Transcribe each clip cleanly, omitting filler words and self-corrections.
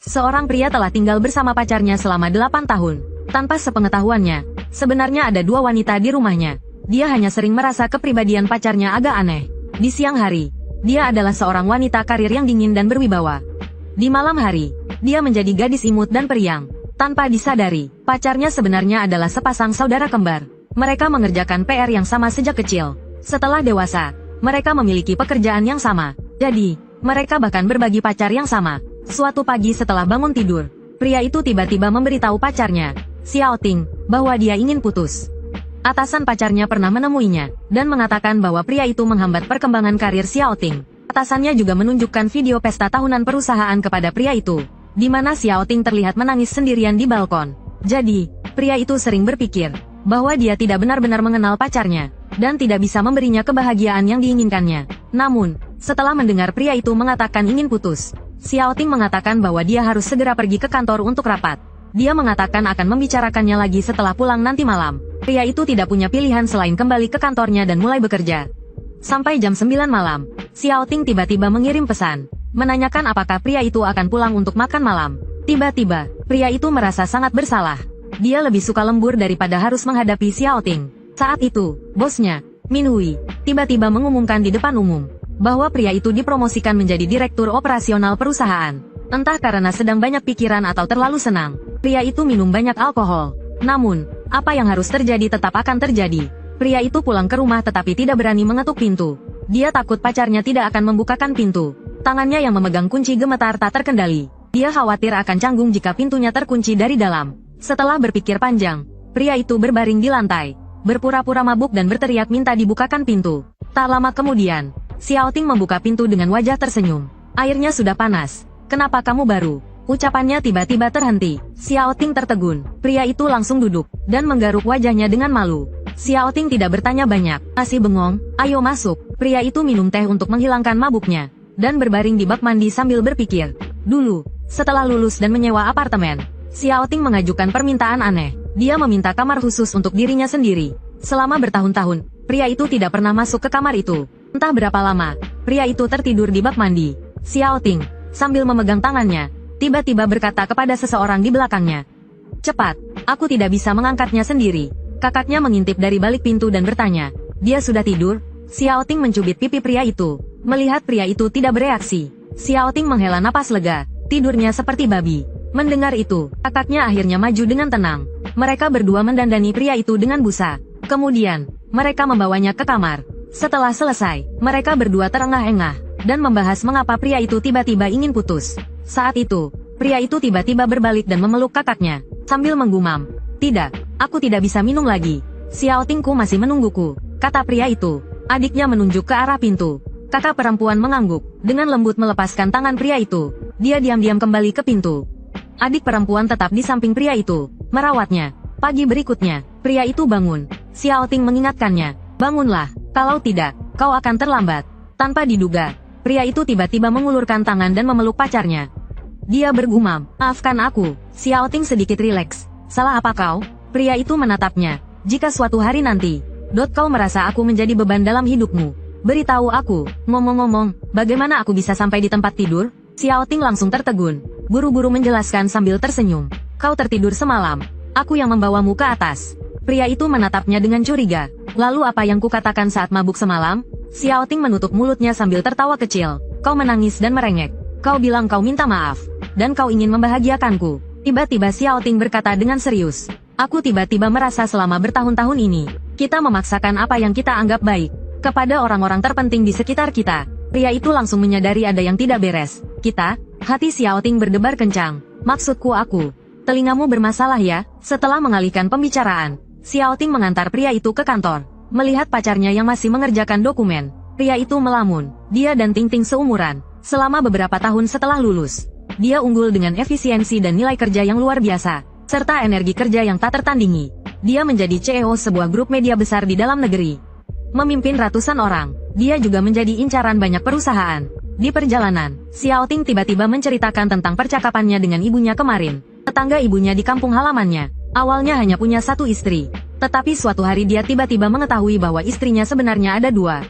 Seorang pria telah tinggal bersama pacarnya selama 8 tahun. Tanpa sepengetahuannya, sebenarnya ada 2 wanita di rumahnya. Dia hanya sering merasa kepribadian pacarnya agak aneh. Di siang hari, dia adalah seorang wanita karir yang dingin dan berwibawa. Di malam hari, dia menjadi gadis imut dan periang. Tanpa disadari, pacarnya sebenarnya adalah sepasang saudara kembar. Mereka mengerjakan PR yang sama sejak kecil. Setelah dewasa, mereka memiliki pekerjaan yang sama. Jadi, mereka bahkan berbagi pacar yang sama. Suatu pagi setelah bangun tidur, pria itu tiba-tiba memberitahu pacarnya, Xiao Ting, bahwa dia ingin putus. Atasan pacarnya pernah menemuinya, dan mengatakan bahwa pria itu menghambat perkembangan karir Xiao Ting. Atasannya juga menunjukkan video pesta tahunan perusahaan kepada pria itu, di mana Xiao Ting terlihat menangis sendirian di balkon. Jadi, pria itu sering berpikir, bahwa dia tidak benar-benar mengenal pacarnya, dan tidak bisa memberinya kebahagiaan yang diinginkannya. Namun, setelah mendengar pria itu mengatakan ingin putus, Xiao Ting mengatakan bahwa dia harus segera pergi ke kantor untuk rapat. Dia mengatakan akan membicarakannya lagi setelah pulang nanti malam. Pria itu tidak punya pilihan selain kembali ke kantornya dan mulai bekerja. Sampai jam 9 malam, Xiao Ting tiba-tiba mengirim pesan, menanyakan apakah pria itu akan pulang untuk makan malam. Tiba-tiba, pria itu merasa sangat bersalah. Dia lebih suka lembur daripada harus menghadapi Xiao Ting. Saat itu, bosnya, Min Hui, tiba-tiba mengumumkan di depan umum, bahwa pria itu dipromosikan menjadi direktur operasional perusahaan. Entah karena sedang banyak pikiran atau terlalu senang, pria itu minum banyak alkohol. Namun, apa yang harus terjadi tetap akan terjadi. Pria itu pulang ke rumah tetapi tidak berani mengetuk pintu. Dia takut pacarnya tidak akan membukakan pintu. Tangannya yang memegang kunci gemetar tak terkendali. Dia khawatir akan canggung jika pintunya terkunci dari dalam. Setelah berpikir panjang, pria itu berbaring di lantai, berpura-pura mabuk dan berteriak minta dibukakan pintu. Tak lama kemudian, Xiao Ting membuka pintu dengan wajah tersenyum. Airnya sudah panas. Kenapa kamu baru? Ucapannya tiba-tiba terhenti. Xiao Ting tertegun. Pria itu langsung duduk, dan menggaruk wajahnya dengan malu. Xiao Ting tidak bertanya banyak. Masih bengong, ayo masuk. Pria itu minum teh untuk menghilangkan mabuknya, dan berbaring di bak mandi sambil berpikir. Dulu, setelah lulus dan menyewa apartemen, Xiao Ting mengajukan permintaan aneh. Dia meminta kamar khusus untuk dirinya sendiri. Selama bertahun-tahun, pria itu tidak pernah masuk ke kamar itu. Entah berapa lama, pria itu tertidur di bak mandi. Xiao Ting, sambil memegang tangannya, tiba-tiba berkata kepada seseorang di belakangnya, "Cepat, aku tidak bisa mengangkatnya sendiri." Kakaknya mengintip dari balik pintu dan bertanya, "Dia sudah tidur?" Xiao Ting mencubit pipi pria itu. Melihat pria itu tidak bereaksi, Xiao Ting menghela napas lega. Tidurnya seperti babi. Mendengar itu, kakaknya akhirnya maju dengan tenang. Mereka berdua mendandani pria itu dengan busa. Kemudian, mereka membawanya ke kamar. Setelah selesai, mereka berdua terengah-engah, dan membahas mengapa pria itu tiba-tiba ingin putus. Saat itu, pria itu tiba-tiba berbalik dan memeluk kakaknya, sambil menggumam, "Tidak, aku tidak bisa minum lagi. Xiao Tingku masih menungguku," kata pria itu. Adiknya menunjuk ke arah pintu. Kakak perempuan mengangguk, dengan lembut melepaskan tangan pria itu. Dia diam-diam kembali ke pintu. Adik perempuan tetap di samping pria itu, merawatnya. Pagi berikutnya, pria itu bangun. Xiao Ting mengingatkannya, "Bangunlah, kalau tidak, kau akan terlambat." Tanpa diduga, pria itu tiba-tiba mengulurkan tangan dan memeluk pacarnya. Dia bergumam, "Maafkan aku." Xiao Ting sedikit rileks. "Salah apa kau?" Pria itu menatapnya. "Jika suatu hari nanti, kau merasa aku menjadi beban dalam hidupmu, beritahu aku." "Ngomong-ngomong, bagaimana aku bisa sampai di tempat tidur?" Xiao Ting langsung tertegun, buru-buru menjelaskan sambil tersenyum. "Kau tertidur semalam. Aku yang membawamu ke atas." Pria itu menatapnya dengan curiga. "Lalu apa yang kukatakan saat mabuk semalam?" Xiao Ting menutup mulutnya sambil tertawa kecil. "Kau menangis dan merengek. Kau bilang kau minta maaf, dan kau ingin membahagiakanku." Tiba-tiba Xiao Ting berkata dengan serius, "Aku tiba-tiba merasa selama bertahun-tahun ini, kita memaksakan apa yang kita anggap baik kepada orang-orang terpenting di sekitar kita." Pria itu langsung menyadari ada yang tidak beres. "Kita?" Hati Xiao Ting berdebar kencang. "Maksudku aku. Telingamu bermasalah ya?" Setelah mengalihkan pembicaraan, Xiao Ting mengantar pria itu ke kantor. Melihat pacarnya yang masih mengerjakan dokumen, pria itu melamun. Dia dan Ting Ting seumuran. Selama beberapa tahun setelah lulus, dia unggul dengan efisiensi dan nilai kerja yang luar biasa, serta energi kerja yang tak tertandingi. Dia menjadi CEO sebuah grup media besar di dalam negeri, memimpin ratusan orang. Dia juga menjadi incaran banyak perusahaan. Di perjalanan, Xiao Ting tiba-tiba menceritakan tentang percakapannya dengan ibunya kemarin. Tetangga ibunya di kampung halamannya, awalnya hanya punya satu istri. Tetapi suatu hari dia tiba-tiba mengetahui bahwa istrinya sebenarnya ada 2.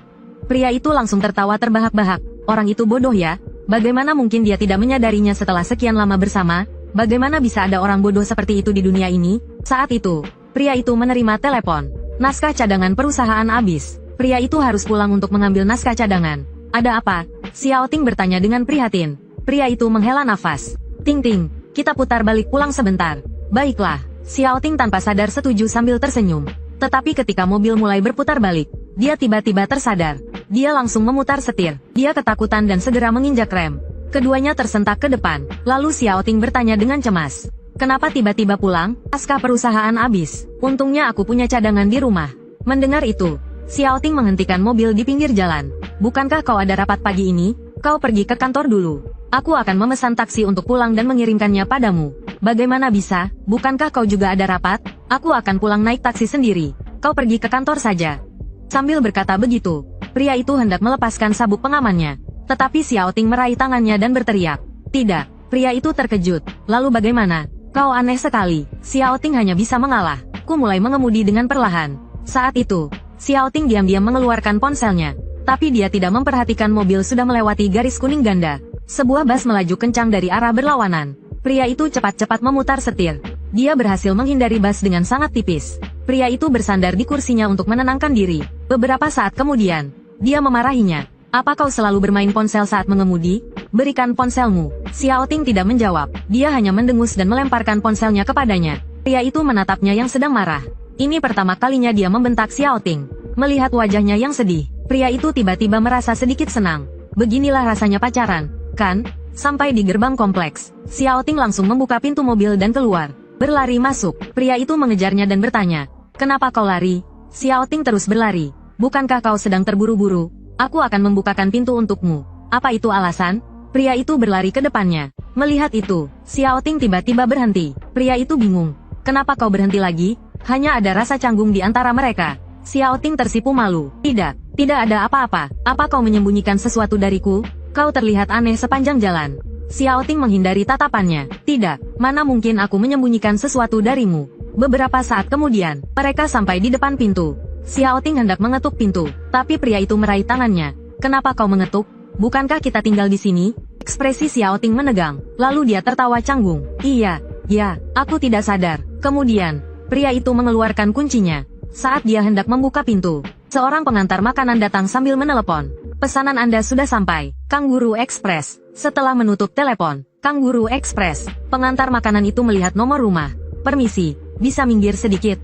Pria itu langsung tertawa terbahak-bahak. "Orang itu bodoh ya?" Bagaimana mungkin dia tidak menyadarinya setelah sekian lama bersama? Bagaimana bisa ada orang bodoh seperti itu di dunia ini? Saat itu, pria itu menerima telepon. Naskah cadangan perusahaan habis. Pria itu harus pulang untuk mengambil naskah cadangan. Ada apa? Xiao Ting bertanya dengan prihatin. Pria itu menghela nafas. Ting Ting, kita putar balik pulang sebentar. Baiklah, Xiao Ting tanpa sadar setuju sambil tersenyum. Tetapi ketika mobil mulai berputar balik, dia tiba-tiba tersadar. Dia langsung memutar setir. Dia ketakutan dan segera menginjak rem. Keduanya tersentak ke depan. Lalu Xiao Ting bertanya dengan cemas. Kenapa tiba-tiba pulang? Naskah perusahaan habis. Untungnya aku punya cadangan di rumah. Mendengar itu, Xiao Ting menghentikan mobil di pinggir jalan. Bukankah kau ada rapat pagi ini? Kau pergi ke kantor dulu. Aku akan memesan taksi untuk pulang dan mengirimkannya padamu. Bagaimana bisa? Bukankah kau juga ada rapat? Aku akan pulang naik taksi sendiri. Kau pergi ke kantor saja. Sambil berkata begitu, pria itu hendak melepaskan sabuk pengamannya. Tetapi Xiao Ting meraih tangannya dan berteriak. Tidak, pria itu terkejut. Lalu bagaimana? Kau aneh sekali. Xiao Ting hanya bisa mengalah. Ku mulai mengemudi dengan perlahan. Saat itu, Xiao Ting diam-diam mengeluarkan ponselnya. Tapi dia tidak memperhatikan mobil sudah melewati garis kuning ganda. Sebuah bus melaju kencang dari arah berlawanan. Pria itu cepat-cepat memutar setir. Dia berhasil menghindari bus dengan sangat tipis. Pria itu bersandar di kursinya untuk menenangkan diri. Beberapa saat kemudian, dia memarahinya. Apa kau selalu bermain ponsel saat mengemudi? Berikan ponselmu. Xiao Ting tidak menjawab. Dia hanya mendengus dan melemparkan ponselnya kepadanya. Pria itu menatapnya yang sedang marah. Ini pertama kalinya dia membentak Xiao Ting. Melihat wajahnya yang sedih, pria itu tiba-tiba merasa sedikit senang. Beginilah rasanya pacaran, kan? Sampai di gerbang kompleks, Xiao Ting langsung membuka pintu mobil dan keluar. Berlari masuk, pria itu mengejarnya dan bertanya, kenapa kau lari? Xiao Ting terus berlari. Bukankah kau sedang terburu-buru? Aku akan membukakan pintu untukmu. Apa itu alasan? Pria itu berlari ke depannya. Melihat itu, Xiao Ting tiba-tiba berhenti. Pria itu bingung. Kenapa kau berhenti lagi? Hanya ada rasa canggung di antara mereka. Xiao Ting tersipu malu. Tidak ada apa-apa. Apa kau menyembunyikan sesuatu dariku? Kau terlihat aneh sepanjang jalan. Xiao Ting menghindari tatapannya. Tidak, mana mungkin aku menyembunyikan sesuatu darimu. Beberapa saat kemudian, mereka sampai di depan pintu. Xiao Ting hendak mengetuk pintu, tapi pria itu meraih tangannya. Kenapa kau mengetuk? Bukankah kita tinggal di sini? Ekspresi Xiao Ting menegang, lalu dia tertawa canggung. Iya, aku tidak sadar. Kemudian, pria itu mengeluarkan kuncinya. Saat dia hendak membuka pintu, seorang pengantar makanan datang sambil menelepon. Pesanan Anda sudah sampai, Kangguru Express. Setelah menutup telepon, Kangguru Express, pengantar makanan itu melihat nomor rumah. Permisi, bisa minggir sedikit?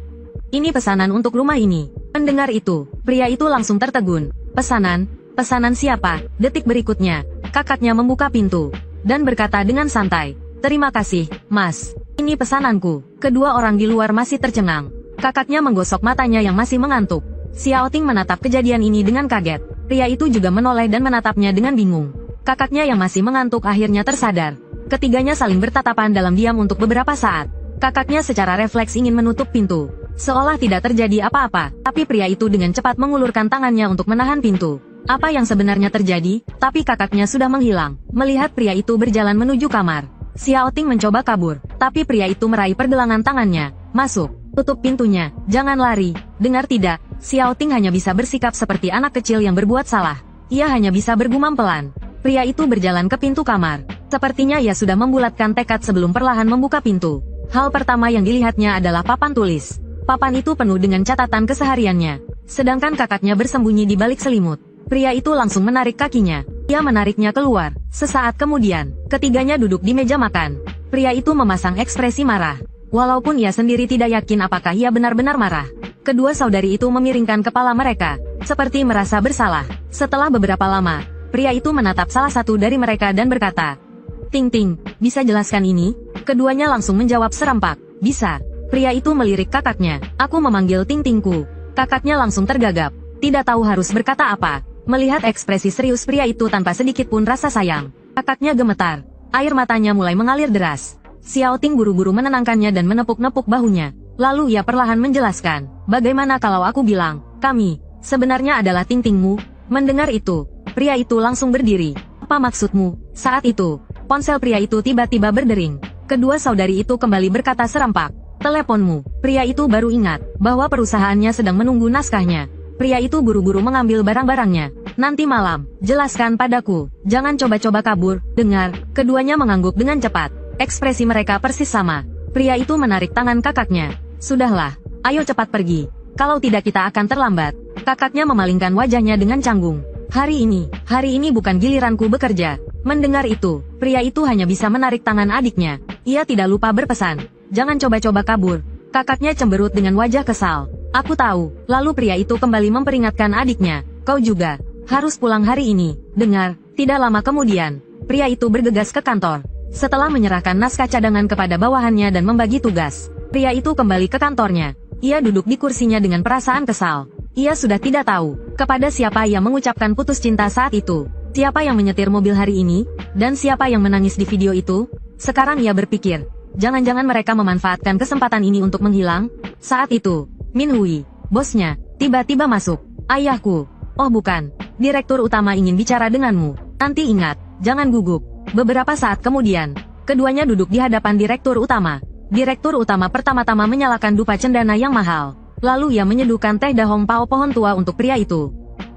Ini pesanan untuk rumah ini. Mendengar itu, pria itu langsung tertegun. Pesanan siapa? Detik berikutnya, kakaknya membuka pintu dan berkata dengan santai, terima kasih, Mas. Ini pesananku. Kedua orang di luar masih tercengang. Kakaknya menggosok matanya yang masih mengantuk. Xiao Ting menatap kejadian ini dengan kaget. Pria itu juga menoleh dan menatapnya dengan bingung. Kakaknya yang masih mengantuk akhirnya tersadar. Ketiganya saling bertatapan dalam diam untuk beberapa saat. Kakaknya secara refleks ingin menutup pintu, seolah tidak terjadi apa-apa. Tapi pria itu dengan cepat mengulurkan tangannya untuk menahan pintu. Apa yang sebenarnya terjadi? Tapi kakaknya sudah menghilang. Melihat pria itu berjalan menuju kamar, Xiao Ting mencoba kabur. Tapi pria itu meraih pergelangan tangannya. Masuk. Tutup pintunya, jangan lari. Dengar tidak? Xiao Ting hanya bisa bersikap seperti anak kecil yang berbuat salah. Ia hanya bisa bergumam pelan. Pria itu berjalan ke pintu kamar. Sepertinya ia sudah membulatkan tekad sebelum perlahan membuka pintu. Hal pertama yang dilihatnya adalah papan tulis. Papan itu penuh dengan catatan kesehariannya. Sedangkan kakaknya bersembunyi di balik selimut. Pria itu langsung menarik kakinya. Ia menariknya keluar. Sesaat kemudian, ketiganya duduk di meja makan. Pria itu memasang ekspresi marah. Walaupun ia sendiri tidak yakin apakah ia benar-benar marah. Kedua saudari itu memiringkan kepala mereka, seperti merasa bersalah. Setelah beberapa lama, pria itu menatap salah satu dari mereka dan berkata, Ting Ting, bisa jelaskan ini? Keduanya langsung menjawab serempak, bisa. Pria itu melirik kakaknya, aku memanggil Ting Tingku. Kakaknya langsung tergagap, tidak tahu harus berkata apa. Melihat ekspresi serius pria itu tanpa sedikit pun rasa sayang, kakaknya gemetar. Air matanya mulai mengalir deras. Xiao Ting buru-buru menenangkannya dan menepuk-nepuk bahunya. Lalu ia perlahan menjelaskan, bagaimana kalau aku bilang, kami, sebenarnya adalah Ting Tingmu? Mendengar itu, pria itu langsung berdiri. Apa maksudmu? Saat itu, ponsel pria itu tiba-tiba berdering. Kedua saudari itu kembali berkata serempak, teleponmu. Pria itu baru ingat, bahwa perusahaannya sedang menunggu naskahnya. Pria itu buru-buru mengambil barang-barangnya. Nanti malam, jelaskan padaku. Jangan coba-coba kabur. Dengar, keduanya mengangguk dengan cepat. Ekspresi mereka persis sama. Pria itu menarik tangan kakaknya. Sudahlah, ayo cepat pergi. Kalau tidak kita akan terlambat. Kakaknya memalingkan wajahnya dengan canggung. Hari ini bukan giliranku bekerja. Mendengar itu, pria itu hanya bisa menarik tangan adiknya. Ia tidak lupa berpesan. Jangan coba-coba kabur. Kakaknya cemberut dengan wajah kesal. Aku tahu. Lalu pria itu kembali memperingatkan adiknya. Kau juga harus pulang hari ini. Dengar, tidak lama kemudian, pria itu bergegas ke kantor. Setelah menyerahkan naskah cadangan kepada bawahannya dan membagi tugas, pria itu kembali ke kantornya. Ia duduk di kursinya dengan perasaan kesal. Ia sudah tidak tahu kepada siapa ia mengucapkan putus cinta saat itu. Siapa yang menyetir mobil hari ini, dan siapa yang menangis di video itu. Sekarang ia berpikir, jangan-jangan mereka memanfaatkan kesempatan ini untuk menghilang. Saat itu, Min Hui, bosnya, tiba-tiba masuk. Ayahku. Oh bukan, direktur utama ingin bicara denganmu. Nanti ingat, jangan gugup. Beberapa saat kemudian, keduanya duduk di hadapan direktur utama. Direktur utama pertama-tama menyalakan dupa cendana yang mahal. Lalu ia menyeduhkan teh dahong pao pohon tua untuk pria itu.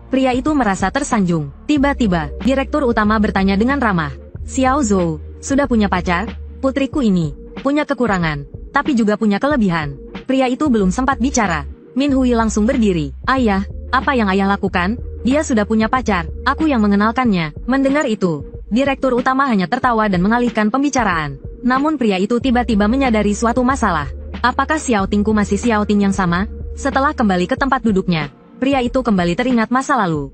Pria itu merasa tersanjung. Tiba-tiba, direktur utama bertanya dengan ramah. Xiao Zhou, sudah punya pacar? Putriku ini punya kekurangan, tapi juga punya kelebihan. Pria itu belum sempat bicara. Min Hui langsung berdiri. Ayah, apa yang ayah lakukan? Dia sudah punya pacar. Aku yang mengenalkannya. Mendengar itu, direktur utama hanya tertawa dan mengalihkan pembicaraan. Namun pria itu tiba-tiba menyadari suatu masalah. Apakah Xiao Tingku masih Xiao Ting yang sama? Setelah kembali ke tempat duduknya, pria itu kembali teringat masa lalu.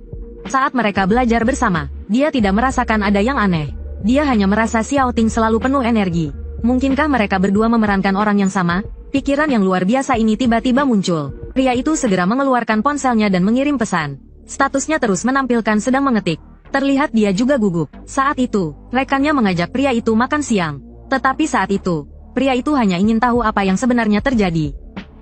Saat mereka belajar bersama, dia tidak merasakan ada yang aneh. Dia hanya merasa Xiao Ting selalu penuh energi. Mungkinkah mereka berdua memerankan orang yang sama? Pikiran yang luar biasa ini tiba-tiba muncul. Pria itu segera mengeluarkan ponselnya dan mengirim pesan. Statusnya terus menampilkan sedang mengetik. Terlihat dia juga gugup. Saat itu, rekannya mengajak pria itu makan siang. Tetapi saat itu, pria itu hanya ingin tahu apa yang sebenarnya terjadi.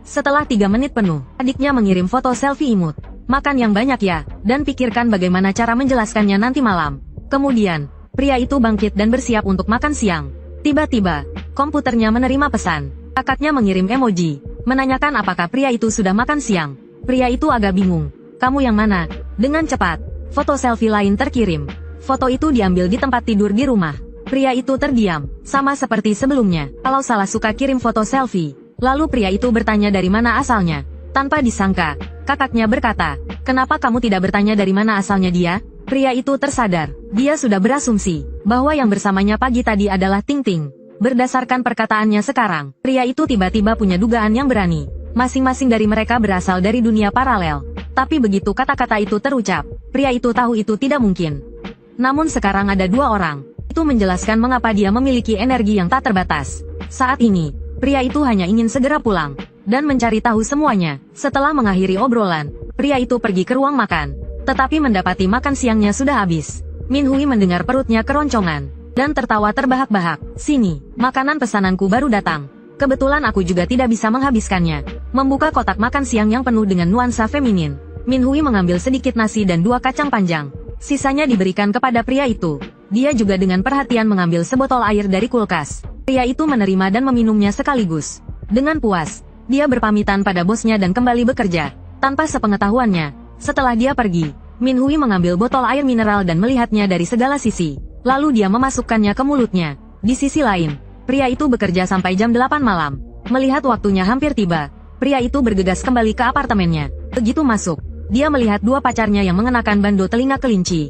Setelah 3 menit penuh, adiknya mengirim foto selfie imut. Makan yang banyak ya, dan pikirkan bagaimana cara menjelaskannya nanti malam. Kemudian, pria itu bangkit dan bersiap untuk makan siang. Tiba-tiba, komputernya menerima pesan. Kakaknya mengirim emoji, menanyakan apakah pria itu sudah makan siang. Pria itu agak bingung. Kamu yang mana? Dengan cepat, foto selfie lain terkirim. Foto itu diambil di tempat tidur di rumah. Pria itu terdiam, sama seperti sebelumnya. Kalau salah suka kirim foto selfie. Lalu pria itu bertanya dari mana asalnya. Tanpa disangka, kakaknya berkata, kenapa kamu tidak bertanya dari mana asalnya dia? Pria itu tersadar. Dia sudah berasumsi bahwa yang bersamanya pagi tadi adalah Ting Ting. Berdasarkan perkataannya sekarang, pria itu tiba-tiba punya dugaan yang berani. Masing-masing dari mereka berasal dari dunia paralel. Tapi begitu kata-kata itu terucap, pria itu tahu itu tidak mungkin. Namun sekarang ada 2 orang. Itu menjelaskan mengapa dia memiliki energi yang tak terbatas. Saat ini, pria itu hanya ingin segera pulang dan mencari tahu semuanya. Setelah mengakhiri obrolan, pria itu pergi ke ruang makan. Tetapi mendapati makan siangnya sudah habis. Min Hui mendengar perutnya keroncongan dan tertawa terbahak-bahak. Sini, makanan pesananku baru datang. Kebetulan aku juga tidak bisa menghabiskannya. Membuka kotak makan siang yang penuh dengan nuansa feminin, Min Hui mengambil sedikit nasi dan 2 kacang panjang. Sisanya diberikan kepada pria itu. Dia juga dengan perhatian mengambil sebotol air dari kulkas. Pria itu menerima dan meminumnya sekaligus. Dengan puas, dia berpamitan pada bosnya dan kembali bekerja. Tanpa sepengetahuannya, setelah dia pergi, Min Hui mengambil botol air mineral dan melihatnya dari segala sisi. Lalu dia memasukkannya ke mulutnya. Di sisi lain, pria itu bekerja sampai jam 8 malam. Melihat waktunya hampir tiba, pria itu bergegas kembali ke apartemennya. Begitu masuk, dia melihat 2 pacarnya yang mengenakan bando telinga kelinci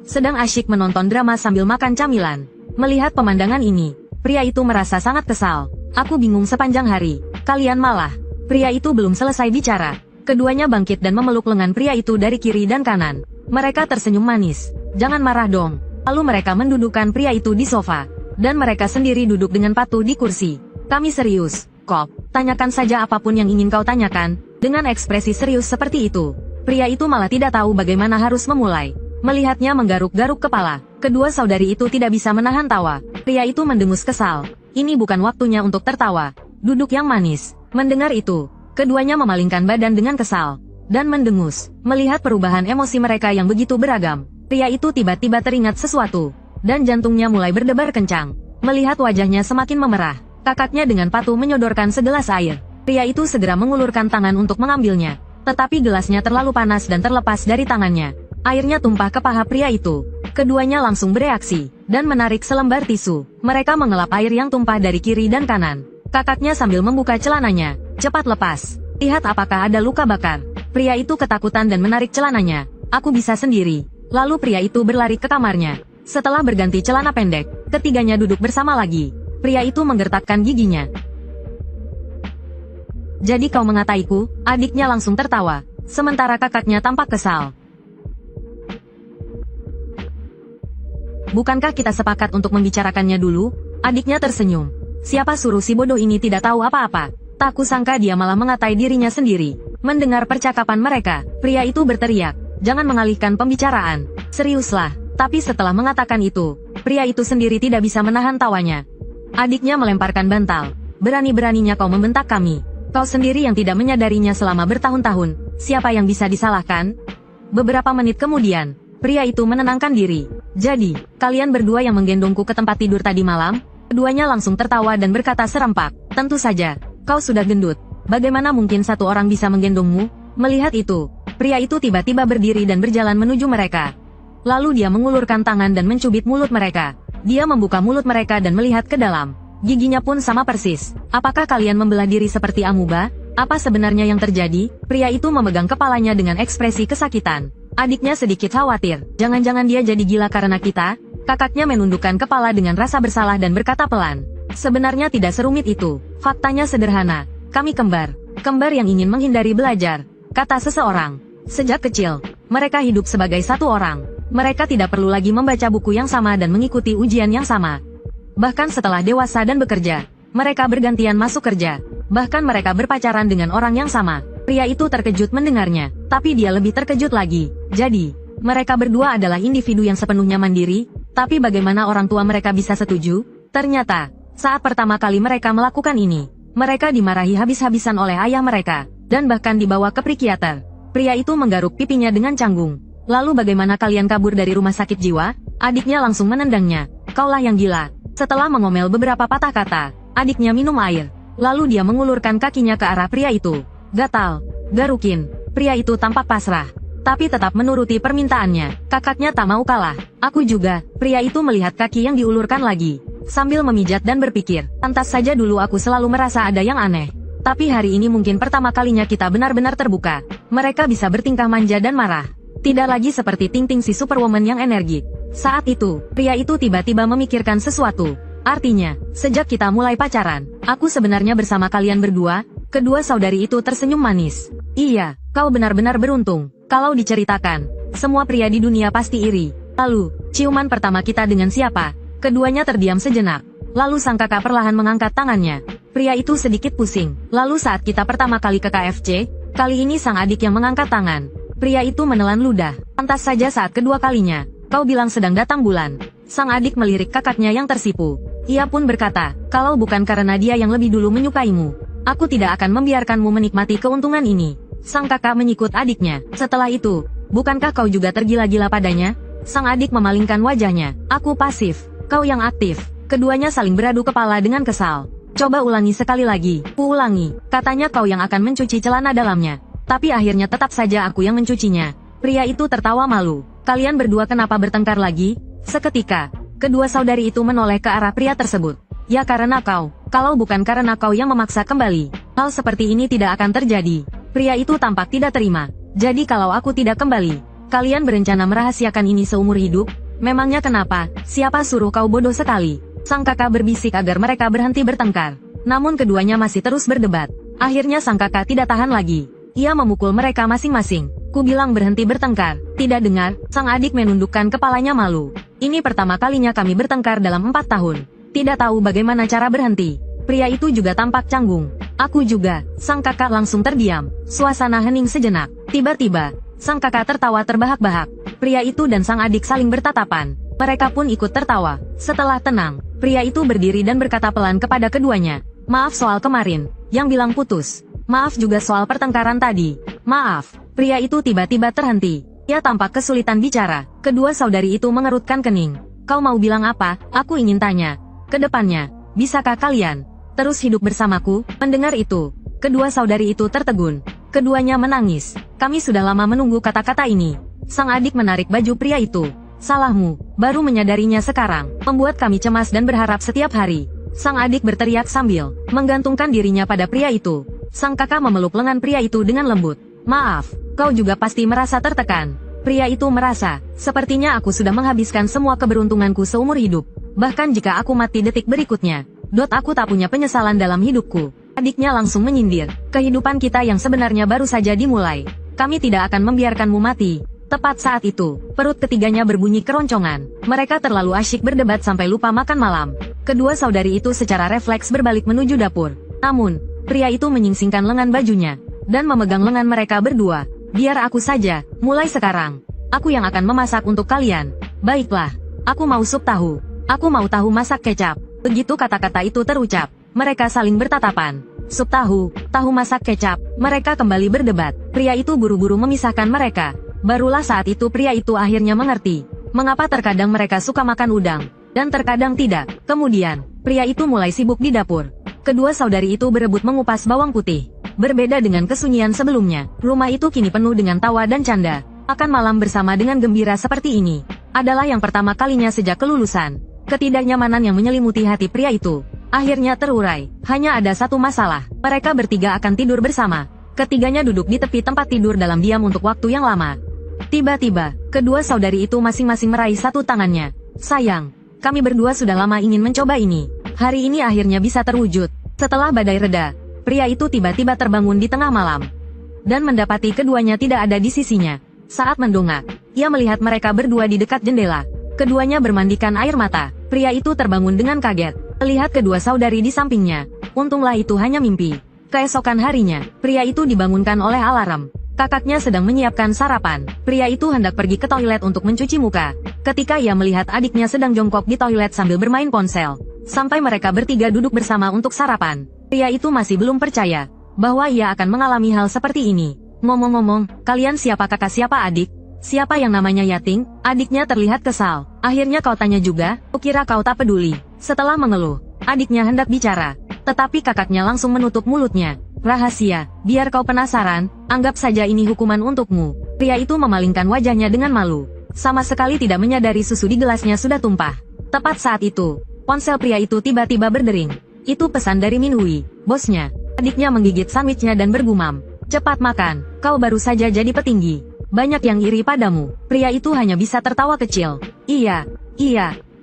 sedang asyik menonton drama sambil makan camilan. Melihat pemandangan ini, pria itu merasa sangat kesal. Aku bingung sepanjang hari, kalian malah. Pria itu belum selesai bicara. Keduanya bangkit dan memeluk lengan pria itu dari kiri dan kanan. Mereka tersenyum manis. Jangan marah dong. Lalu mereka mendudukkan pria itu di sofa. Dan mereka sendiri duduk dengan patuh di kursi. Kami serius, Kop. Tanyakan saja apapun yang ingin kau tanyakan. Dengan ekspresi serius seperti itu, pria itu malah tidak tahu bagaimana harus memulai. Melihatnya menggaruk-garuk kepala, kedua saudari itu tidak bisa menahan tawa. Pria itu mendengus kesal. Ini bukan waktunya untuk tertawa. Duduk yang manis. Mendengar itu, keduanya memalingkan badan dengan kesal dan mendengus. Melihat perubahan emosi mereka yang begitu beragam, pria itu tiba-tiba teringat sesuatu, dan jantungnya mulai berdebar kencang. Melihat wajahnya semakin memerah, kakaknya dengan patuh menyodorkan segelas air. Pria itu segera mengulurkan tangan untuk mengambilnya. Tetapi gelasnya terlalu panas dan terlepas dari tangannya. Airnya tumpah ke paha pria itu. Keduanya langsung bereaksi, dan menarik selembar tisu. Mereka mengelap air yang tumpah dari kiri dan kanan. Kakaknya sambil membuka celananya. Cepat lepas. Lihat apakah ada luka bakar. Pria itu ketakutan dan menarik celananya. Aku bisa sendiri. Lalu pria itu berlari ke kamarnya. Setelah berganti celana pendek, ketiganya duduk bersama lagi. Pria itu menggertakkan giginya. Jadi kau mengataiku? Adiknya langsung tertawa. Sementara kakaknya tampak kesal. Bukankah kita sepakat untuk membicarakannya dulu? Adiknya tersenyum. Siapa suruh si bodoh ini tidak tahu apa-apa? Tak kusangka dia malah mengatai dirinya sendiri. Mendengar percakapan mereka, pria itu berteriak. Jangan mengalihkan pembicaraan. Seriuslah. Tapi setelah mengatakan itu, pria itu sendiri tidak bisa menahan tawanya. Adiknya melemparkan bantal. Berani-beraninya kau membentak kami. Kau sendiri yang tidak menyadarinya selama bertahun-tahun. Siapa yang bisa disalahkan? Beberapa menit kemudian, pria itu menenangkan diri. Jadi, kalian berdua yang menggendongku ke tempat tidur tadi malam? Keduanya langsung tertawa dan berkata serempak. Tentu saja, kau sudah gendut. Bagaimana mungkin satu orang bisa menggendongmu? Melihat itu, pria itu tiba-tiba berdiri dan berjalan menuju mereka. Lalu dia mengulurkan tangan dan mencubit mulut mereka. Dia membuka mulut mereka dan melihat ke dalam. Giginya pun sama persis. Apakah kalian membelah diri seperti amuba? Apa sebenarnya yang terjadi? Pria itu memegang kepalanya dengan ekspresi kesakitan. Adiknya sedikit khawatir. Jangan-jangan dia jadi gila karena kita? Kakaknya menundukkan kepala dengan rasa bersalah dan berkata pelan. Sebenarnya tidak serumit itu. Faktanya sederhana. Kami kembar. Kembar yang ingin menghindari belajar. Kata seseorang. Sejak kecil, mereka hidup sebagai satu orang. Mereka tidak perlu lagi membaca buku yang sama dan mengikuti ujian yang sama. Bahkan setelah dewasa dan bekerja, mereka bergantian masuk kerja. Bahkan mereka berpacaran dengan orang yang sama. Pria itu terkejut mendengarnya, tapi dia lebih terkejut lagi. Jadi, mereka berdua adalah individu yang sepenuhnya mandiri, tapi bagaimana orang tua mereka bisa setuju? Ternyata, saat pertama kali mereka melakukan ini, mereka dimarahi habis-habisan oleh ayah mereka, dan bahkan dibawa ke psikiater. Pria itu menggaruk pipinya dengan canggung. Lalu bagaimana kalian kabur dari rumah sakit jiwa? Adiknya langsung menendangnya. Kaulah yang gila. Setelah mengomel beberapa patah kata, adiknya minum air. Lalu dia mengulurkan kakinya ke arah pria itu. Gatal. Garukin. Pria itu tampak pasrah. Tapi tetap menuruti permintaannya. Kakaknya tak mau kalah. Aku juga. Pria itu melihat kaki yang diulurkan lagi. Sambil memijat dan berpikir. Pantas saja dulu aku selalu merasa ada yang aneh. Tapi hari ini mungkin pertama kalinya kita benar-benar terbuka. Mereka bisa bertingkah manja dan marah. Tidak lagi seperti Ting-Ting si Superwoman yang energik. Saat itu, pria itu tiba-tiba memikirkan sesuatu. Artinya, sejak kita mulai pacaran, aku sebenarnya bersama kalian berdua. Kedua saudari itu tersenyum manis. Iya, kau benar-benar beruntung. Kalau diceritakan, semua pria di dunia pasti iri. Lalu, ciuman pertama kita dengan siapa? Keduanya terdiam sejenak. Lalu sang kakak perlahan mengangkat tangannya. Pria itu sedikit pusing. Lalu saat kita pertama kali ke KFC, kali ini sang adik yang mengangkat tangan. Pria itu menelan ludah. Pantas saja saat kedua kalinya, kau bilang sedang datang bulan. Sang adik melirik kakaknya yang tersipu. Ia pun berkata, kalau bukan karena dia yang lebih dulu menyukaimu, aku tidak akan membiarkanmu menikmati keuntungan ini. Sang kakak menyikut adiknya. Setelah itu, bukankah kau juga tergila-gila padanya? Sang adik memalingkan wajahnya. Aku pasif, kau yang aktif. Keduanya saling beradu kepala dengan kesal. Coba ulangi sekali lagi. Ulangi. Katanya kau yang akan mencuci celana dalamnya. Tapi akhirnya tetap saja aku yang mencucinya. Pria itu tertawa malu. Kalian berdua kenapa bertengkar lagi? Seketika, kedua saudari itu menoleh ke arah pria tersebut. Ya karena kau. Kalau bukan karena kau yang memaksa kembali, hal seperti ini tidak akan terjadi. Pria itu tampak tidak terima. Jadi kalau aku tidak kembali, kalian berencana merahasiakan ini seumur hidup? Memangnya kenapa? Siapa suruh kau bodoh sekali? Sang kakak berbisik agar mereka berhenti bertengkar. Namun keduanya masih terus berdebat. Akhirnya sang kakak tidak tahan lagi. Ia memukul mereka masing-masing. Ku bilang berhenti bertengkar. Tidak dengar, sang adik menundukkan kepalanya malu. Ini pertama kalinya kami bertengkar dalam 4 tahun. Tidak tahu bagaimana cara berhenti. Pria itu juga tampak canggung. Aku juga. Sang kakak langsung terdiam. Suasana hening sejenak. Tiba-tiba, sang kakak tertawa terbahak-bahak. Pria itu dan sang adik saling bertatapan. Mereka pun ikut tertawa. Setelah tenang, pria itu berdiri dan berkata pelan kepada keduanya. Maaf soal kemarin, yang bilang putus. Maaf juga soal pertengkaran tadi. Maaf. Pria itu tiba-tiba terhenti. Ia tampak kesulitan bicara. Kedua saudari itu mengerutkan kening. Kau mau bilang apa? Aku ingin tanya. Kedepannya, bisakah kalian terus hidup bersamaku? Mendengar itu, kedua saudari itu tertegun. Keduanya menangis. Kami sudah lama menunggu kata-kata ini. Sang adik menarik baju pria itu. Salahmu, baru menyadarinya sekarang. Membuat kami cemas dan berharap setiap hari. Sang adik berteriak sambil menggantungkan dirinya pada pria itu. Sang kakak memeluk lengan pria itu dengan lembut. Maaf, kau juga pasti merasa tertekan. Pria itu merasa, sepertinya aku sudah menghabiskan semua keberuntunganku seumur hidup. Bahkan jika aku mati detik berikutnya, aku tak punya penyesalan dalam hidupku. Adiknya langsung menyindir, kehidupan kita yang sebenarnya baru saja dimulai. Kami tidak akan membiarkanmu mati. Tepat saat itu, perut ketiganya berbunyi keroncongan. Mereka terlalu asyik berdebat sampai lupa makan malam. Kedua saudari itu secara refleks berbalik menuju dapur. Namun, pria itu menyingsingkan lengan bajunya, dan memegang lengan mereka berdua. Biar aku saja, mulai sekarang. Aku yang akan memasak untuk kalian. Baiklah, aku mau sup tahu. Aku mau tahu masak kecap. Begitu kata-kata itu terucap, mereka saling bertatapan. Sup tahu masak kecap. Mereka kembali berdebat. Pria itu buru-buru memisahkan mereka. Barulah saat itu pria itu akhirnya mengerti mengapa terkadang mereka suka makan udang, dan terkadang tidak. Kemudian, pria itu mulai sibuk di dapur. Kedua saudari itu berebut mengupas bawang putih. Berbeda dengan kesunyian sebelumnya, rumah itu kini penuh dengan tawa dan canda. Makan malam bersama dengan gembira seperti ini adalah yang pertama kalinya sejak kelulusan. Ketidaknyamanan yang menyelimuti hati pria itu akhirnya terurai. Hanya ada satu masalah, mereka bertiga akan tidur bersama. Ketiganya duduk di tepi tempat tidur dalam diam untuk waktu yang lama. Tiba-tiba, kedua saudari itu masing-masing meraih satu tangannya. Sayang, kami berdua sudah lama ingin mencoba ini. Hari ini akhirnya bisa terwujud. Setelah badai reda, pria itu tiba-tiba terbangun di tengah malam dan mendapati keduanya tidak ada di sisinya. Saat mendongak, ia melihat mereka berdua di dekat jendela. Keduanya bermandikan air mata. Pria itu terbangun dengan kaget, melihat kedua saudari di sampingnya. Untunglah itu hanya mimpi. Keesokan harinya, pria itu dibangunkan oleh alarm. Kakaknya sedang menyiapkan sarapan. Pria itu hendak pergi ke toilet untuk mencuci muka, ketika ia melihat adiknya sedang jongkok di toilet sambil bermain ponsel. Sampai mereka bertiga duduk bersama untuk sarapan, pria itu masih belum percaya bahwa ia akan mengalami hal seperti ini. Ngomong-ngomong, kalian siapa kakak siapa adik? Siapa yang namanya Yating? Adiknya terlihat kesal. Akhirnya kau tanya juga? Kukira kau tak peduli. Setelah mengeluh, adiknya hendak bicara, tetapi kakaknya langsung menutup mulutnya. Rahasia, biar kau penasaran, anggap saja ini hukuman untukmu. Pria itu memalingkan wajahnya dengan malu. Sama sekali tidak menyadari susu di gelasnya sudah tumpah. Tepat saat itu, ponsel pria itu tiba-tiba berdering. Itu pesan dari Minhui, bosnya. Adiknya menggigit sandwichnya dan bergumam. Cepat makan, kau baru saja jadi petinggi. Banyak yang iri padamu. Pria itu hanya bisa tertawa kecil. Iya,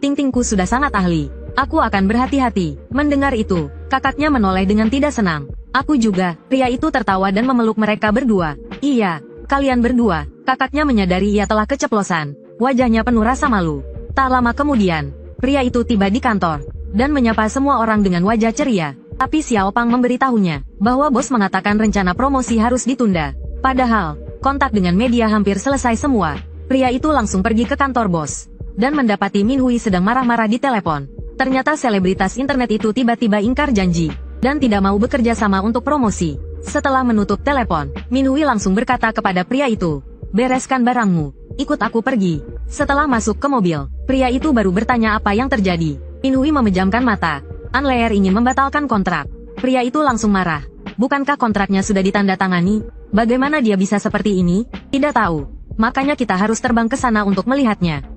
Ting-Tingku sudah sangat ahli. Aku akan berhati-hati. Mendengar itu, kakaknya menoleh dengan tidak senang. Aku juga. Pria itu tertawa dan memeluk mereka berdua. Iya, kalian berdua. Kakaknya menyadari ia telah keceplosan. Wajahnya penuh rasa malu. Tak lama kemudian, pria itu tiba di kantor dan menyapa semua orang dengan wajah ceria. Tapi Xiao Pang memberitahunya bahwa bos mengatakan rencana promosi harus ditunda. Padahal, kontak dengan media hampir selesai semua. Pria itu langsung pergi ke kantor bos dan mendapati Minhui sedang marah-marah di telepon. Ternyata selebritas internet itu tiba-tiba ingkar janji dan tidak mau bekerja sama untuk promosi. Setelah menutup telepon, Minhui langsung berkata kepada pria itu, "Bereskan barangmu, ikut aku pergi." Setelah masuk ke mobil, pria itu baru bertanya apa yang terjadi. Minhui memejamkan mata. Anleer ingin membatalkan kontrak. Pria itu langsung marah. Bukankah kontraknya sudah ditandatangani? Bagaimana dia bisa seperti ini? Tidak tahu. Makanya kita harus terbang ke sana untuk melihatnya.